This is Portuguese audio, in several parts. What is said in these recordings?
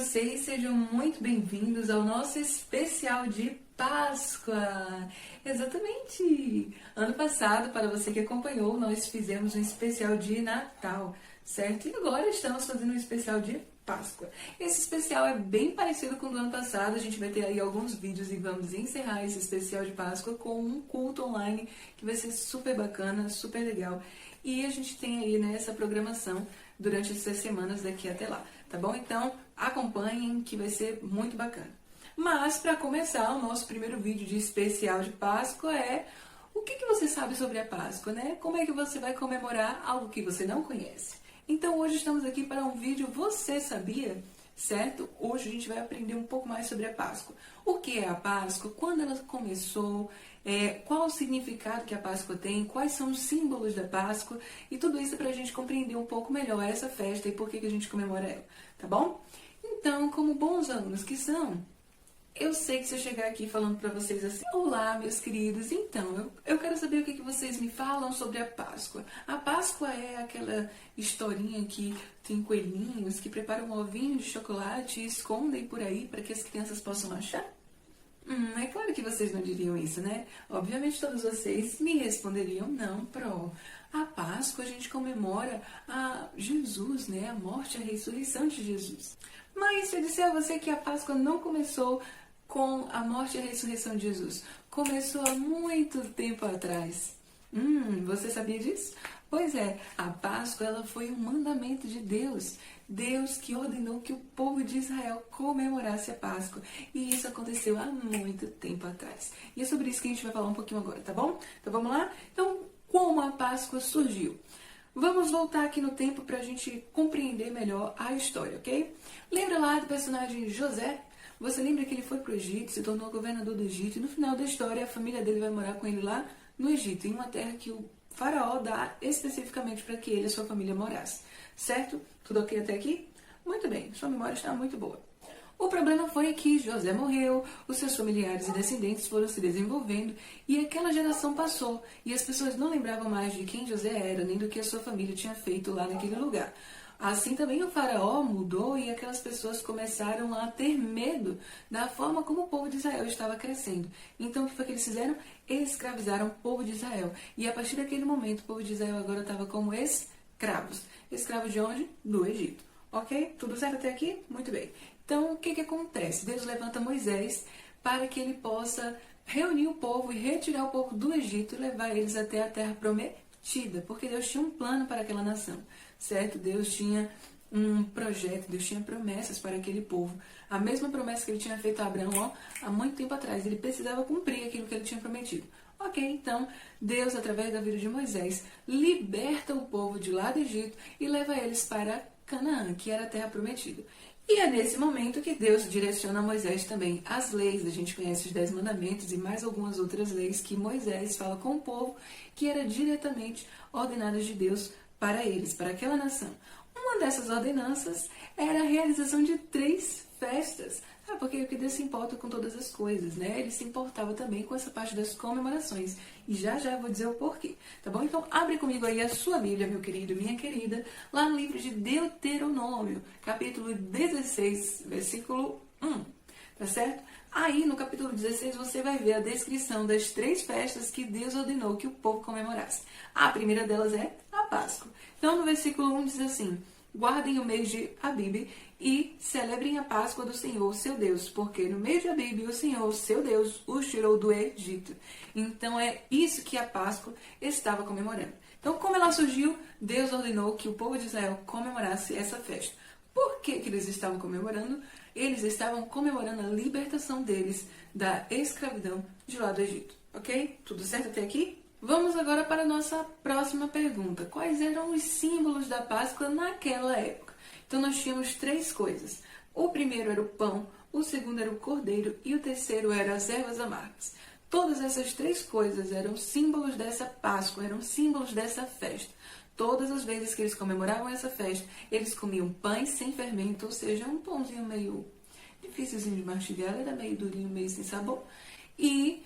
vocês, sejam muito bem-vindos ao nosso especial de Páscoa. Exatamente! Ano passado, para você que acompanhou, nós fizemos um especial de Natal, certo? E agora estamos fazendo um especial de Páscoa. Esse especial é bem parecido com o do ano passado, a gente vai ter aí alguns vídeos e vamos encerrar esse especial de Páscoa com um culto online que vai ser super bacana, super legal. E a gente tem aí, né, essa programação durante essas semanas daqui até lá, tá bom? Então, acompanhem que vai ser muito bacana. Mas, para começar, o nosso primeiro vídeo de especial de Páscoa é o que você sabe sobre a Páscoa, né? Como é que você vai comemorar algo que você não conhece? Então, hoje estamos aqui para um vídeo Você Sabia? Certo? Hoje a gente vai aprender um pouco mais sobre a Páscoa. O que é a Páscoa? Quando ela começou? Qual o significado que a Páscoa tem? Quais são os símbolos da Páscoa? E tudo isso para a gente compreender um pouco melhor essa festa e por que a gente comemora ela, tá bom? Então, como bons alunos que são, eu sei que se eu chegar aqui falando para vocês assim, olá, meus queridos, então, eu quero saber o que vocês me falam sobre a Páscoa. A Páscoa é aquela historinha que tem coelhinhos que preparam um ovinho de chocolate e escondem por aí para que as crianças possam achar? É claro que vocês não diriam isso, né? Obviamente todos vocês me responderiam, não, a Páscoa a gente comemora a Jesus, né? A morte e a ressurreição de Jesus. Mas se eu disser a você que a Páscoa não começou com a morte e a ressurreição de Jesus, começou há muito tempo atrás. Você sabia disso? Pois é, a Páscoa ela foi um mandamento de Deus. Deus que ordenou que o povo de Israel comemorasse a Páscoa. E isso aconteceu há muito tempo atrás. E é sobre isso que a gente vai falar um pouquinho agora, tá bom? Então vamos lá? Então, como a Páscoa surgiu? Vamos voltar aqui no tempo para a gente compreender melhor a história, ok? Lembra lá do personagem José? Você lembra que ele foi para o Egito, se tornou governador do Egito, e no final da história a família dele vai morar com ele lá no Egito, em uma terra que o faraó dá especificamente para que ele e sua família morassem. Certo? Tudo ok até aqui? Muito bem, sua memória está muito boa. O problema foi que José morreu, os seus familiares e descendentes foram se desenvolvendo e aquela geração passou e as pessoas não lembravam mais de quem José era, nem do que a sua família tinha feito lá naquele lugar. Assim também o faraó mudou e aquelas pessoas começaram a ter medo da forma como o povo de Israel estava crescendo. Então o que foi que eles fizeram? Escravizaram o povo de Israel. E a partir daquele momento o povo de Israel agora estava como escravos. Escravos de onde? Do Egito. Ok? Tudo certo até aqui? Muito bem. Então o que acontece? Deus levanta Moisés para que ele possa reunir o povo e retirar o povo do Egito e levar eles até a terra prometida, porque Deus tinha um plano para aquela nação, certo? Deus tinha um projeto, Deus tinha promessas para aquele povo. A mesma promessa que ele tinha feito a Abraão, há muito tempo atrás. Ele precisava cumprir aquilo que ele tinha prometido. Ok, então Deus, através da vida de Moisés, liberta o povo de lá do Egito e leva eles para Canaã, que era a terra prometida. E é nesse momento que Deus direciona a Moisés também as leis. A gente conhece os 10 mandamentos e mais algumas outras leis que Moisés fala com o povo, que era diretamente ordenadas de Deus para eles, para aquela nação. Uma dessas ordenanças era a realização de 3 festas. Porque Deus se importa com todas as coisas, né? Ele se importava também com essa parte das comemorações. E já eu vou dizer o porquê, tá bom? Então abre comigo aí a sua Bíblia, meu querido, minha querida, lá no livro de Deuteronômio, capítulo 16, versículo 1, tá certo? Aí no capítulo 16 você vai ver a descrição das 3 festas que Deus ordenou que o povo comemorasse. A primeira delas é a Páscoa. Então no versículo 1 diz assim: guardem o mês de Abibe e celebrem a Páscoa do Senhor, seu Deus, porque no mês de Abibe o Senhor, seu Deus, os tirou do Egito. Então é isso que a Páscoa estava comemorando. Então, como ela surgiu, Deus ordenou que o povo de Israel comemorasse essa festa. Por que eles estavam comemorando? Eles estavam comemorando a libertação deles da escravidão de lá do Egito. Ok? Tudo certo até aqui? Vamos agora para a nossa próxima pergunta. Quais eram os símbolos da Páscoa naquela época? Então nós tínhamos 3 coisas. O primeiro era o pão, o segundo era o cordeiro e o terceiro eram as ervas amargas. Todas essas 3 coisas eram símbolos dessa Páscoa, eram símbolos dessa festa. Todas as vezes que eles comemoravam essa festa, eles comiam pães sem fermento, ou seja, um pãozinho meio difícilzinho de mastigar, era meio durinho, meio sem sabor. E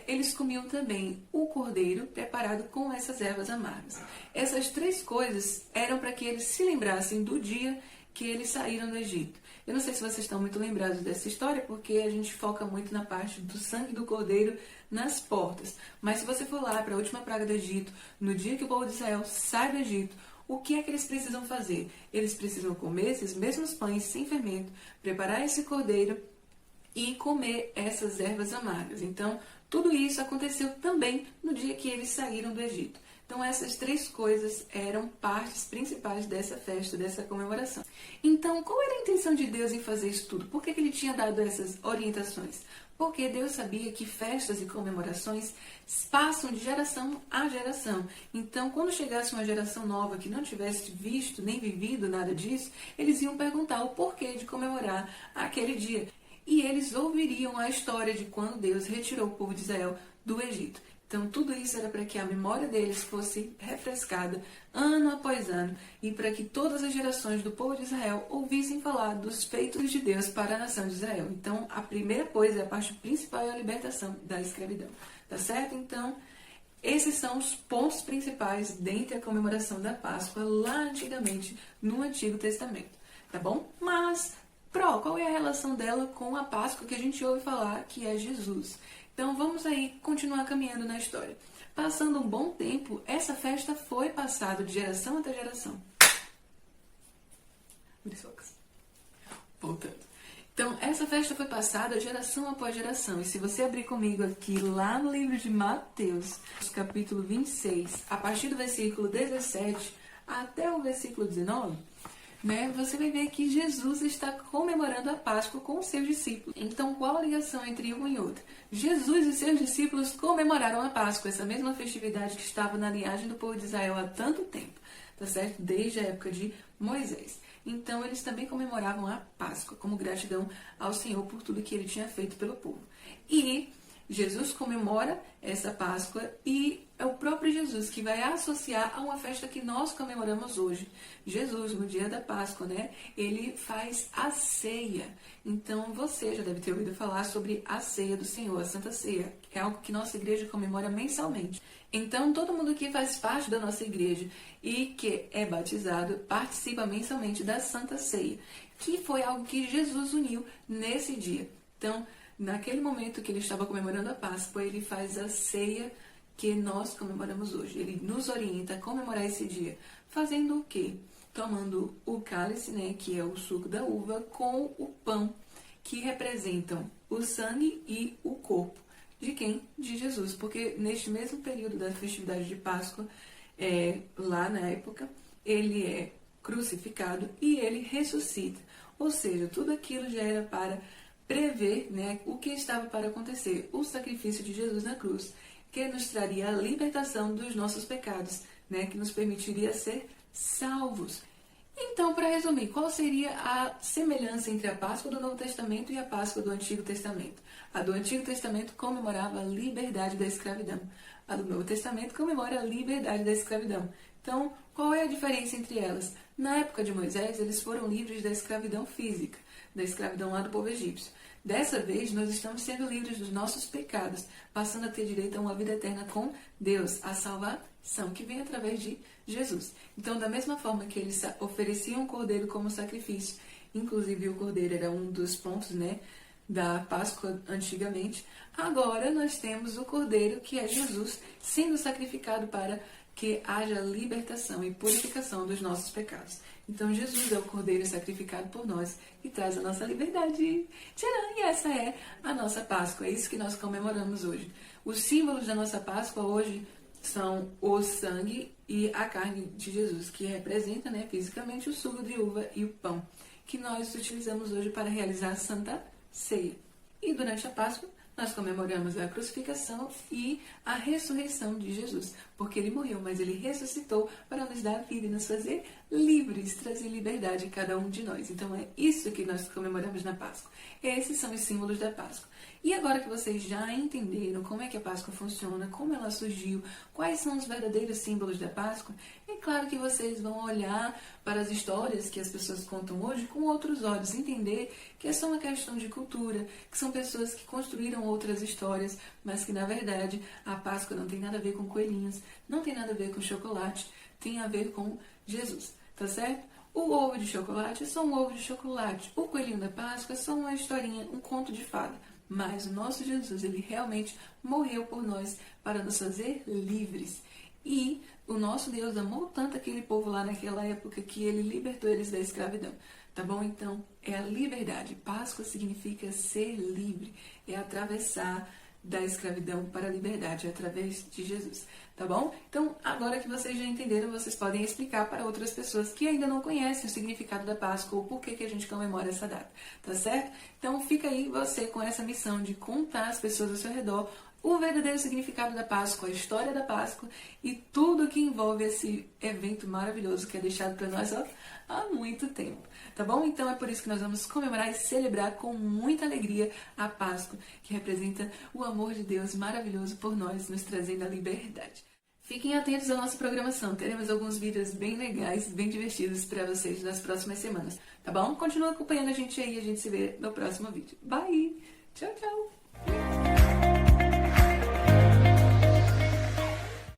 eles comiam também o cordeiro preparado com essas ervas amargas. Essas 3 coisas eram para que eles se lembrassem do dia que eles saíram do Egito. Eu não sei se vocês estão muito lembrados dessa história, porque a gente foca muito na parte do sangue do cordeiro nas portas. Mas se você for lá para a última praga do Egito, no dia que o povo de Israel sai do Egito, o que é que eles precisam fazer? Eles precisam comer esses mesmos pães sem fermento, preparar esse cordeiro e comer essas ervas amargas. Então, tudo isso aconteceu também no dia que eles saíram do Egito. Então, essas três coisas eram partes principais dessa festa, dessa comemoração. Então, qual era a intenção de Deus em fazer isso tudo? Por que ele tinha dado essas orientações? Porque Deus sabia que festas e comemorações passam de geração a geração. Então, quando chegasse uma geração nova que não tivesse visto nem vivido nada disso, eles iam perguntar o porquê de comemorar aquele dia. E eles ouviriam a história de quando Deus retirou o povo de Israel do Egito. Então, tudo isso era para que a memória deles fosse refrescada ano após ano e para que todas as gerações do povo de Israel ouvissem falar dos feitos de Deus para a nação de Israel. Então, a primeira coisa, a parte principal é a libertação da escravidão. Tá certo? Então, esses são os pontos principais dentre a comemoração da Páscoa lá antigamente, no Antigo Testamento. Tá bom? Mas, qual é a relação dela com a Páscoa que a gente ouve falar que é Jesus? Então vamos aí continuar caminhando na história. Passando um bom tempo, essa festa foi passada de geração até geração. Voltando. Então, essa festa foi passada geração após geração. E se você abrir comigo aqui lá no livro de Mateus, capítulo 26, a partir do versículo 17 até o versículo 19... você vai ver que Jesus está comemorando a Páscoa com os seus discípulos. Então, qual a ligação entre um e outro? Jesus e seus discípulos comemoraram a Páscoa, essa mesma festividade que estava na linhagem do povo de Israel há tanto tempo, tá certo? Desde a época de Moisés. Então, eles também comemoravam a Páscoa como gratidão ao Senhor por tudo que ele tinha feito pelo povo. E Jesus comemora essa Páscoa e é o próprio Jesus que vai associar a uma festa que nós comemoramos hoje. Jesus, no dia da Páscoa, ele faz a ceia. Então, você já deve ter ouvido falar sobre a ceia do Senhor, a Santa Ceia. É algo que nossa igreja comemora mensalmente. Então, todo mundo que faz parte da nossa igreja e que é batizado participa mensalmente da Santa Ceia, que foi algo que Jesus uniu nesse dia. Então, naquele momento que ele estava comemorando a Páscoa, ele faz a ceia que nós comemoramos hoje. Ele nos orienta a comemorar esse dia. Fazendo o quê? Tomando o cálice, que é o suco da uva, com o pão, que representam o sangue e o corpo. De quem? De Jesus. Porque neste mesmo período da festividade de Páscoa, lá na época, ele é crucificado e ele ressuscita. Ou seja, tudo aquilo já era para prever o que estava para acontecer, o sacrifício de Jesus na cruz, que nos traria a libertação dos nossos pecados, que nos permitiria ser salvos. Então, para resumir, qual seria a semelhança entre a Páscoa do Novo Testamento e a Páscoa do Antigo Testamento? A do Antigo Testamento comemorava a liberdade da escravidão. A do Novo Testamento comemora a liberdade da escravidão. Então, qual é a diferença entre elas? Na época de Moisés, eles foram livres da escravidão física, da escravidão lá do povo egípcio. Dessa vez, nós estamos sendo livres dos nossos pecados, passando a ter direito a uma vida eterna com Deus, a salvação que vem através de Jesus. Então, da mesma forma que eles ofereciam o cordeiro como sacrifício, inclusive o cordeiro era um dos pontos, da Páscoa antigamente, agora nós temos o cordeiro, que é Jesus, sendo sacrificado para que haja libertação e purificação dos nossos pecados. Então, Jesus é o cordeiro sacrificado por nós e traz a nossa liberdade. Tcharam! E essa é a nossa Páscoa, é isso que nós comemoramos hoje. Os símbolos da nossa Páscoa hoje são o sangue e a carne de Jesus, que representa fisicamente o suco de uva e o pão, que nós utilizamos hoje para realizar a Santa Ceia. E durante a Páscoa, nós comemoramos a crucificação e a ressurreição de Jesus, porque ele morreu, mas ele ressuscitou para nos dar vida e nos fazer livres, trazer liberdade a cada um de nós. Então é isso que nós comemoramos na Páscoa. Esses são os símbolos da Páscoa. E agora que vocês já entenderam como é que a Páscoa funciona, como ela surgiu, quais são os verdadeiros símbolos da Páscoa, é claro que vocês vão olhar para as histórias que as pessoas contam hoje com outros olhos, entender que é só uma questão de cultura, que são pessoas que construíram outras histórias, mas que na verdade a Páscoa não tem nada a ver com coelhinhos, não tem nada a ver com chocolate, tem a ver com Jesus, tá certo? O ovo de chocolate é só um ovo de chocolate. O coelhinho da Páscoa é só uma historinha, um conto de fada. Mas o nosso Jesus, ele realmente morreu por nós para nos fazer livres. E o nosso Deus amou tanto aquele povo lá naquela época que ele libertou eles da escravidão. Tá bom? Então, é a liberdade. Páscoa significa ser livre. É atravessar da escravidão para a liberdade através de Jesus, tá bom? Então, agora que vocês já entenderam, vocês podem explicar para outras pessoas que ainda não conhecem o significado da Páscoa ou por que a gente comemora essa data, tá certo? Então, fica aí você com essa missão de contar às pessoas ao seu redor o verdadeiro significado da Páscoa, a história da Páscoa e tudo que envolve esse evento maravilhoso que é deixado para nós há muito tempo, tá bom? Então é por isso que nós vamos comemorar e celebrar com muita alegria a Páscoa, que representa o amor de Deus maravilhoso por nós, nos trazendo a liberdade. Fiquem atentos à nossa programação, teremos alguns vídeos bem legais, bem divertidos para vocês nas próximas semanas, tá bom? Continua acompanhando a gente aí, a gente se vê no próximo vídeo. Bye! Tchau, tchau!